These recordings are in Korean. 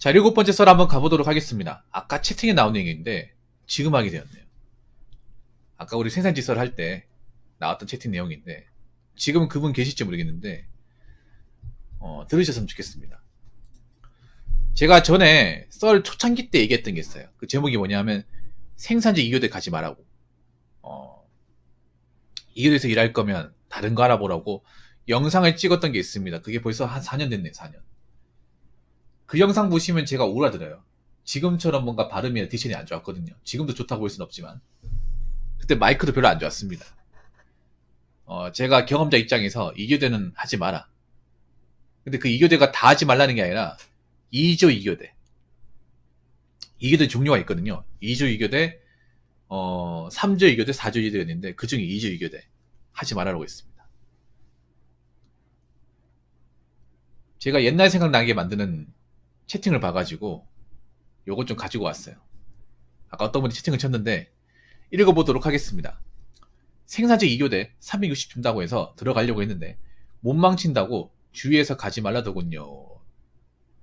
자, 7번째 썰 한번 가보도록 하겠습니다. 아까 채팅에 나온 얘기인데 지금 하게 되었네요. 아까 우리 생산지 썰 할 때 나왔던 채팅 내용인데 지금은 그분 계실지 모르겠는데 들으셨으면 좋겠습니다. 제가 전에 썰 초창기 때 얘기했던 게 있어요. 그 제목이 뭐냐면 생산지 2교대 가지 말라고. 2교대에서 일할 거면 다른 거 알아보라고 영상을 찍었던 게 있습니다. 그게 벌써 한 4년 됐네요. 4년. 그 영상 보시면 제가 오라들어요. 지금처럼 뭔가 발음이나 딕션이 안 좋았거든요. 지금도 좋다고 볼 순 없지만 그때 마이크도 별로 안 좋았습니다. 제가 경험자 입장에서 2교대는 하지 마라. 근데 그 2교대가 다 하지 말라는 게 아니라 2조 2교대. 2교대 종류가 있거든요. 2조 2교대, 3조 2교대, 4조 2교대가 있는데 그 중에 2조 2교대 하지 말라고 했습니다. 제가 옛날 생각나게 만드는 채팅을 봐가지고 요것 좀 가지고 왔어요. 아까 어떤 분이 채팅을 쳤는데 읽어보도록 하겠습니다. 생산직 2교대 360 준다고 해서 들어가려고 했는데 못 망친다고 주위에서 가지 말라더군요.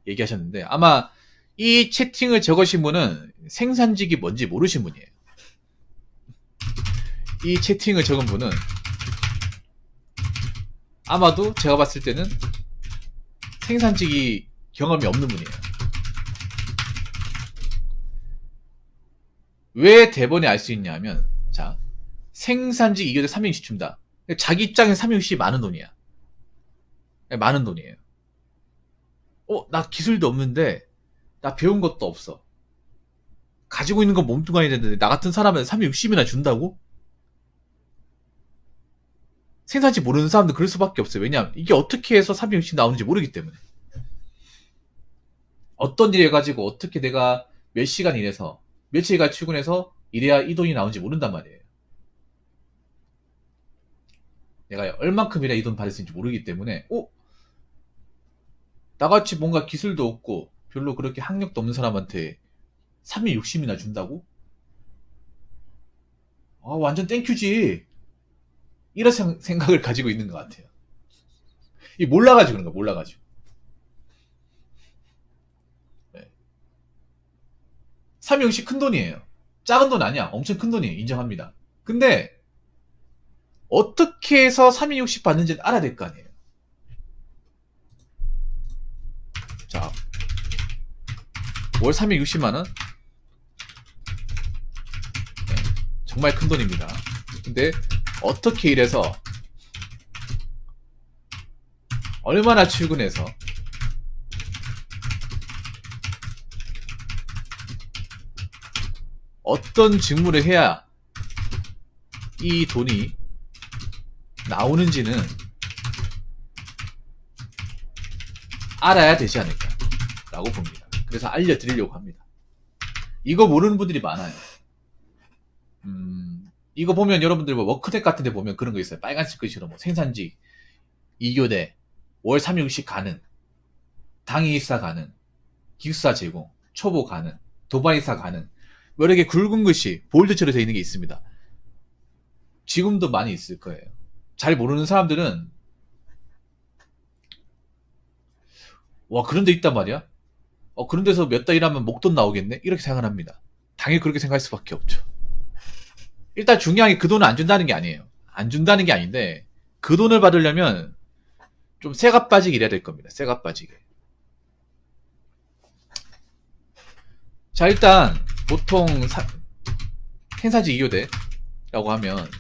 얘기하셨는데 아마 이 채팅을 적으신 분은 생산직이 뭔지 모르신 분이에요. 이 채팅을 적은 분은 아마도 제가 봤을 때는 생산직이 경험이 없는 분이에요. 왜 대번에 알 수 있냐면 자, 생산직 2교대 360 준다. 자기 입장에서 360이 많은 돈이야. 많은 돈이에요. 나 기술도 없는데 나 배운 것도 없어. 가지고 있는 건 몸뚱아리 되는데 나 같은 사람은 360이나 준다고? 생산직 모르는 사람도 그럴 수밖에 없어요. 왜냐하면 이게 어떻게 해서 360 나오는지 모르기 때문에. 어떤 일 해가지고 어떻게 내가 몇 시간 일해서 며칠간 출근해서 이래야 이 돈이 나오는지 모른단 말이에요. 내가 얼만큼 이래야 이 돈 받을 수 있는지 모르기 때문에 나같이 뭔가 기술도 없고 별로 그렇게 학력도 없는 사람한테 360이나 준다고? 완전 땡큐지. 이런 생각을 가지고 있는 것 같아요. 이 몰라가지고 그런 거야. 몰라가지고. 네. 360 큰 돈이에요. 작은 돈 아니야. 엄청 큰 돈이에요. 인정합니다. 근데 어떻게 해서 360 받는지는 알아야 될 거 아니에요. 자, 월 360만원? 네, 정말 큰 돈입니다. 근데 어떻게 일해서 얼마나 출근해서 어떤 직무를 해야 이 돈이 나오는지는 알아야 되지 않을까 라고 봅니다. 그래서 알려드리려고 합니다. 이거 모르는 분들이 많아요. 이거 보면 여러분들 뭐 워크넷 같은 데 보면 그런 거 있어요. 빨간색 글씨로 뭐 생산직 2교대 월 360 가능, 당일입사 가능, 기숙사 제공, 초보 가능, 도반입사 가능, 뭐 이렇게 굵은 글씨 볼드처럼 되어 있는 게 있습니다. 지금도 많이 있을 거예요. 잘 모르는 사람들은 와 그런 데 있단 말이야? 그런 데서 몇 달 일하면 목돈 나오겠네? 이렇게 생각을 합니다. 당연히 그렇게 생각할 수밖에 없죠. 일단 중요한 게 그 돈을 안 준다는 게 아니에요. 안 준다는 게 아닌데 그 돈을 받으려면 좀 새가 빠지게 일해야 될 겁니다. 새가 빠지게. 자 일단 보통 생산직 2교대라고 하면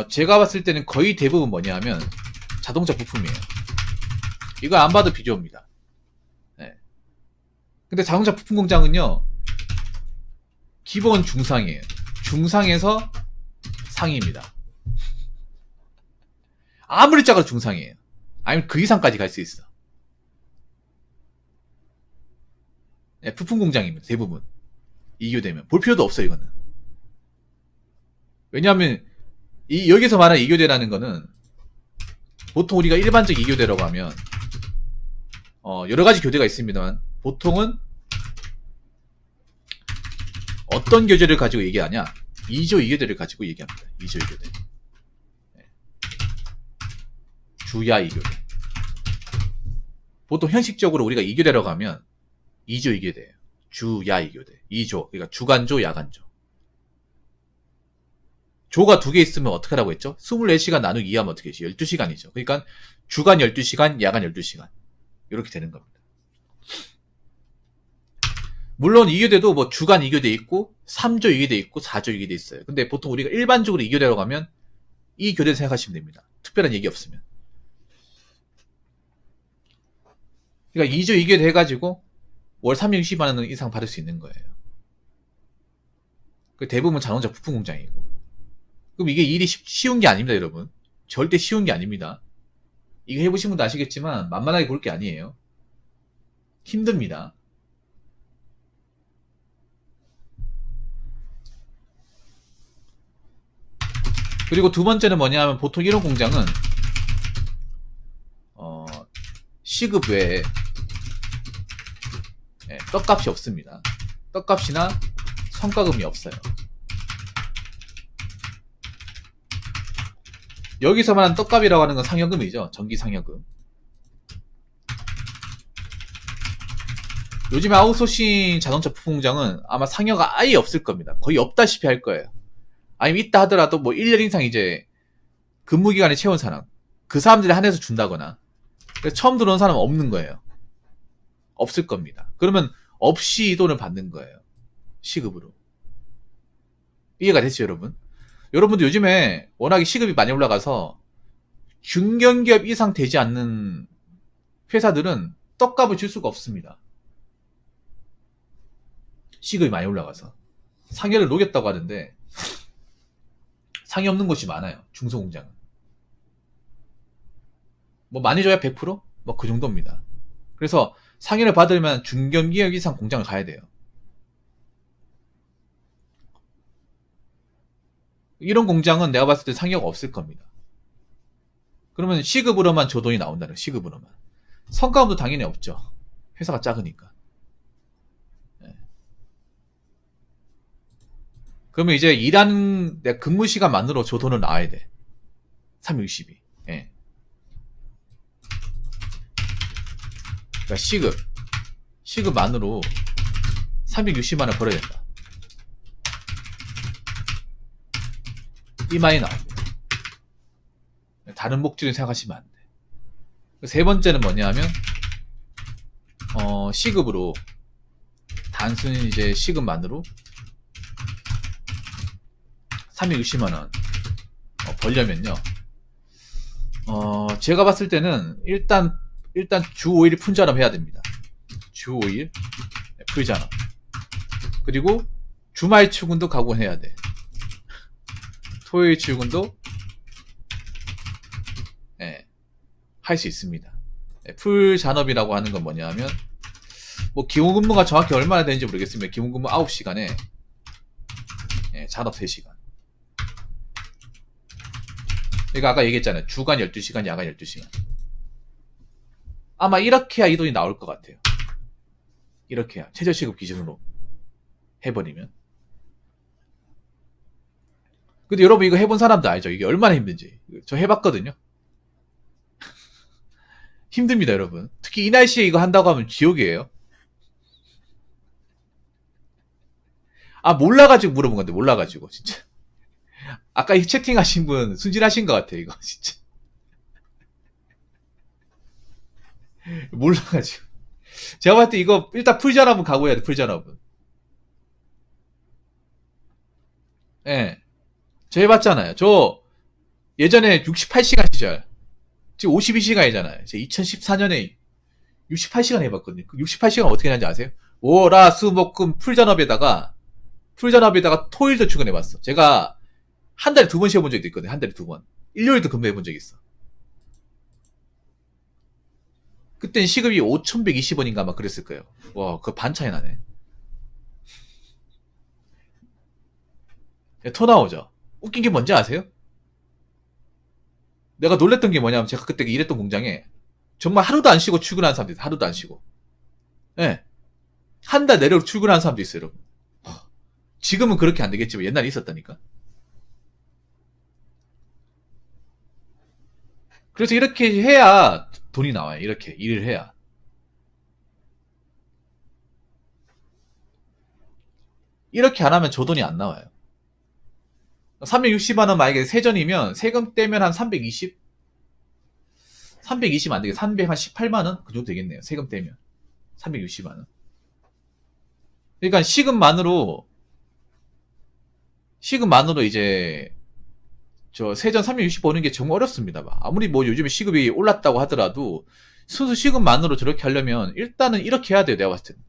제가 봤을 때는 거의 대부분 뭐냐 하면 자동차 부품이에요. 이거 안 봐도 비교입니다. 네. 근데 자동차 부품 공장은요 기본 중상이에요. 중상에서 상입니다. 아무리 작아도 중상이에요. 아니면 그 이상까지 갈 수 있어. 네, 부품 공장입니다. 대부분 2교대면 볼 필요도 없어요. 이거는. 왜냐하면 여기서 말하는 2교대라는 거는 보통 우리가 일반적 2교대라고 하면 여러 가지 교대가 있습니다만 보통은 어떤 교재를 가지고 얘기하냐? 2조 2교대를 가지고 얘기합니다. 2조 2교대. 네. 주야 2교대. 보통 형식적으로 우리가 이교대라고 하면 2조 이교대예요. 주, 야 이교대. 2조. 그러니까 주간조, 야간조. 조가 2개 있으면 어떻게 하라고 했죠? 24시간 나누기 2하면 어떻게 되지? 12시간이죠. 그러니까 주간 12시간, 야간 12시간. 이렇게 되는 겁니다. 물론 2교대도 뭐 주간 2교대 있고 3조 2교대 있고 4조 2교대 있어요. 근데 보통 우리가 일반적으로 2교대라고 하면 이 교대 생각하시면 됩니다. 특별한 얘기 없으면. 그러니까 2조 2교대 해가지고 월 360만 원 이상 받을 수 있는 거예요. 대부분 자동차 부품 공장이고. 그럼 이게 일이 쉬운 게 아닙니다, 여러분. 절대 쉬운 게 아닙니다. 이거 해보신 분도 아시겠지만 만만하게 볼 게 아니에요. 힘듭니다. 그리고 두 번째는 뭐냐 하면 보통 이런 공장은 시급 외에 떡값이 없습니다. 떡값이나 성과금이 없어요. 여기서 말하는 떡값이라고 하는 건 상여금이죠. 전기 상여금. 요즘에 아웃소싱 자동차 부품 공장은 아마 상여가 아예 없을 겁니다. 거의 없다시피 할 거예요. 아니면 있다 하더라도 뭐 1년 이상 이제 근무기간에 채운 사람, 그 사람들이 한해서 준다거나. 처음 들어온 사람은 없는 거예요. 없을 겁니다. 그러면 없이 이 돈을 받는 거예요. 시급으로. 이해가 됐죠, 여러분? 여러분도 요즘에 워낙에 시급이 많이 올라가서 중견기업 이상 되지 않는 회사들은 떡값을 줄 수가 없습니다. 시급이 많이 올라가서. 상여를 녹였다고 하는데 상여 없는 곳이 많아요. 중소공장은. 뭐 많이 줘야 100%? 뭐 그 정도입니다. 그래서 상여를 받으려면 중견기업 이상 공장을 가야 돼요. 이런 공장은 내가 봤을 때 상여가 없을 겁니다. 그러면 시급으로만 저 돈이 나온다는 거예요. 시급으로만. 성과금도 당연히 없죠. 회사가 작으니까. 네. 그러면 이제 일하는 내 근무 시간만으로 저 돈은 나와야 돼. 360이. 네. 그러니까 시급만으로 360만원 벌어야 된다. 이만이 나옵니다. 다른 목적을 생각하시면 안 돼. 세 번째는 뭐냐 하면 시급으로 단순히 이제 시급만으로 360만원 벌려면요. 제가 봤을 때는 일단 주 5일 풀전업 해야 됩니다. 주 5일 풀전업. 그리고 주말 출근도 각오해야 돼. 토요일 출근도 할 수 있습니다. 풀 잔업이라고 하는 건 뭐냐 하면 뭐 기본 근무가 정확히 얼마나 되는지 모르겠습니다. 기본 근무 9시간에 잔업 3시간. 그러니까 아까 얘기했잖아요. 주간 12시간, 야간 12시간. 아마 이렇게 해야 이 돈이 나올 것 같아요. 이렇게 해야. 최저시급 기준으로 해버리면. 근데 여러분 이거 해본 사람도 알죠? 이게 얼마나 힘든지. 저 해봤거든요. 힘듭니다, 여러분. 특히 이 날씨에 이거 한다고 하면 지옥이에요. 몰라가지고 물어본 건데, 몰라가지고, 진짜. 아까 이 채팅하신 분 순진하신 것 같아요, 이거, 진짜. 몰라가지고. 제가 봤을 때 이거 일단 풀전업은 각오해야 돼, 풀전업은. 예. 저 해봤잖아요. 저 예전에 68시간 시절. 지금 52시간이잖아요. 제가 2014년에 68시간 해봤거든요. 68시간 어떻게 하는지 아세요? 월, 수, 목, 금 풀전업에다가 토일도 출근해봤어. 제가 한 달에 2번 쉬어본 적도 있거든요. 한 달에 2번. 일요일도 근무해본 적이 있어. 그땐 시급이 5,120원인가 막 그랬을 거예요. 와, 그 반 차이 나네. 토 나오죠? 웃긴 게 뭔지 아세요? 내가 놀랬던 게 뭐냐면 제가 그때 일했던 공장에 정말 하루도 안 쉬고 출근하는 사람도 있어요. 하루도 안 쉬고. 예. 한 달 내로 출근하는 사람도 있어요, 여러분. 지금은 그렇게 안 되겠지만 옛날에 있었다니까. 그래서 이렇게 해야 돈이 나와요. 이렇게 일을 해야. 이렇게 안 하면 저 돈이 안 나와요. 360만원 만약에 세전이면 세금 떼면 한 320? 320 안 되겠 318만원? 그 정도 되겠네요. 세금 떼면. 360만원. 그러니까 시급만으로 이제 저 세전 360 버는 게 정말 어렵습니다. 아무리 뭐 요즘에 시급이 올랐다고 하더라도 순수 시급만으로 저렇게 하려면 일단은 이렇게 해야 돼요. 내가 봤을 때는.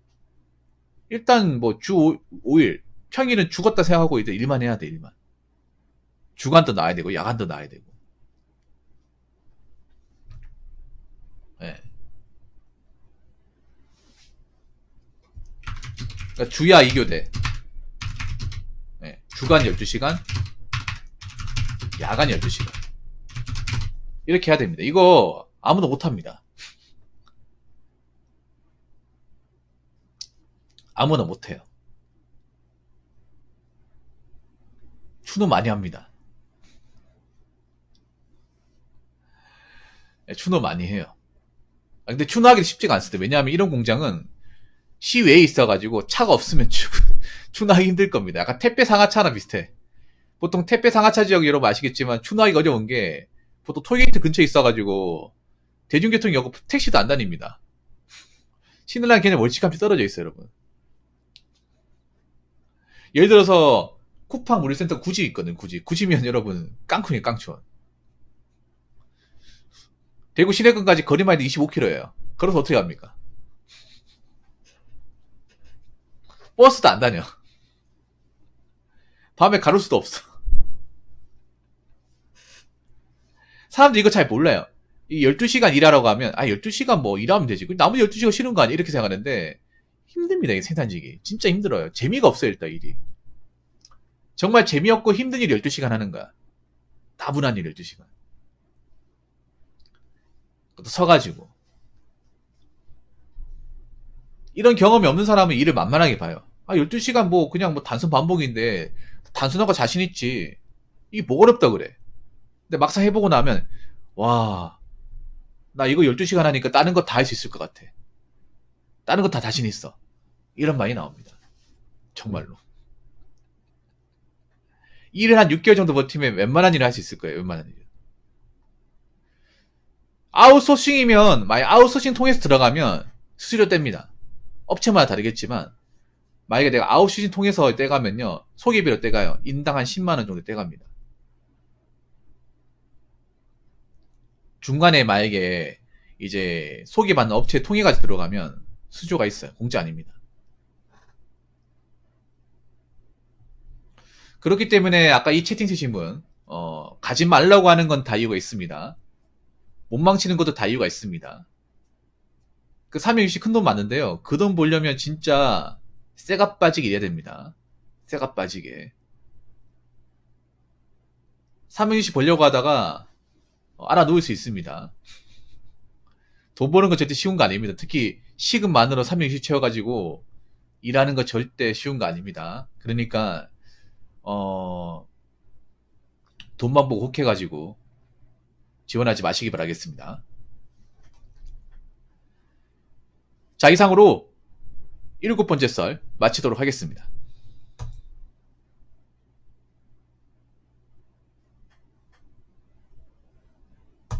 일단 뭐 주 5일 평일은 죽었다 생각하고 이제 일만 해야 돼. 일만. 주간도 나야 되고 야간도 나야 되고. 예. 그러니까 주야 2교대. 예. 주간 12시간, 야간 12시간. 이렇게 해야 됩니다. 이거 아무도 못합니다. 아무나 못해요. 추노 많이 합니다. 예, 추노 많이 해요. 근데 추노하기 쉽지가 않습니다. 왜냐하면 이런 공장은 시외에 있어가지고 차가 없으면 추노하기 힘들 겁니다. 약간 택배 상하차나 비슷해. 보통 택배 상하차 지역 여러분 아시겠지만 추노하기가 어려운 게 보통 톨게이트 근처에 있어가지고 대중교통 여고 택시도 안 다닙니다. 신을랑 걔네 멀찌감치 떨어져 있어요, 여러분. 예를 들어서 쿠팡 물류센터 구지 있거든, 구지. 구지면 여러분 깡촌이에요, 깡촌. 대구 시내권까지 거리만 해도 25km예요. 걸어서 어떻게 갑니까? 버스도 안 다녀. 밤에 가를 수도 없어. 사람들이 이거 잘 몰라요. 이 12시간 일하러 가면, 12시간 뭐 일하면 되지. 나머지 12시간 쉬는 거 아니야? 이렇게 생각하는데, 힘듭니다, 이 생산직이. 진짜 힘들어요. 재미가 없어요, 일단 일이. 정말 재미없고 힘든 일 12시간 하는 거야. 나분한 일 12시간. 또 서가지고. 이런 경험이 없는 사람은 일을 만만하게 봐요. 12시간 뭐 그냥 뭐 단순 반복인데 단순하고 자신 있지. 이게 뭐 어렵다 그래. 근데 막상 해보고 나면 와, 나 이거 12시간 하니까 다른 거 다 할 수 있을 것 같아. 다른 거 다 자신 있어. 이런 말이 나옵니다. 정말로. 일을 한 6개월 정도 버티면 웬만한 일을 할 수 있을 거예요. 웬만한 일. 아웃소싱이면 만약 아웃소싱 통해서 들어가면 수수료 뗍니다. 업체마다 다르겠지만 만약에 내가 아웃소싱 통해서 떼가면요. 소개비로 떼가요. 인당 한 10만원 정도 떼갑니다. 중간에 만약에 이제 소개받는 업체 통해가지고 들어가면 수수료가 있어요. 공짜 아닙니다. 그렇기 때문에 아까 이 채팅 치신 분 가지 말라고 하는 건 다 이유가 있습니다. 못 망치는 것도 다 이유가 있습니다. 그 360 큰 돈 맞는데요. 그 돈 벌려면 진짜 쇠가 빠지게 일해야 됩니다. 쇠가 빠지게. 360 벌려고 하다가 알아놓을 수 있습니다. 돈 버는 건 절대 쉬운 거 아닙니다. 특히 시급만으로 360 채워가지고 일하는 거 절대 쉬운 거 아닙니다. 그러니까 돈만 보고 혹해가지고 지원하지 마시기 바라겠습니다. 자, 이상으로 7번째 썰 마치도록 하겠습니다.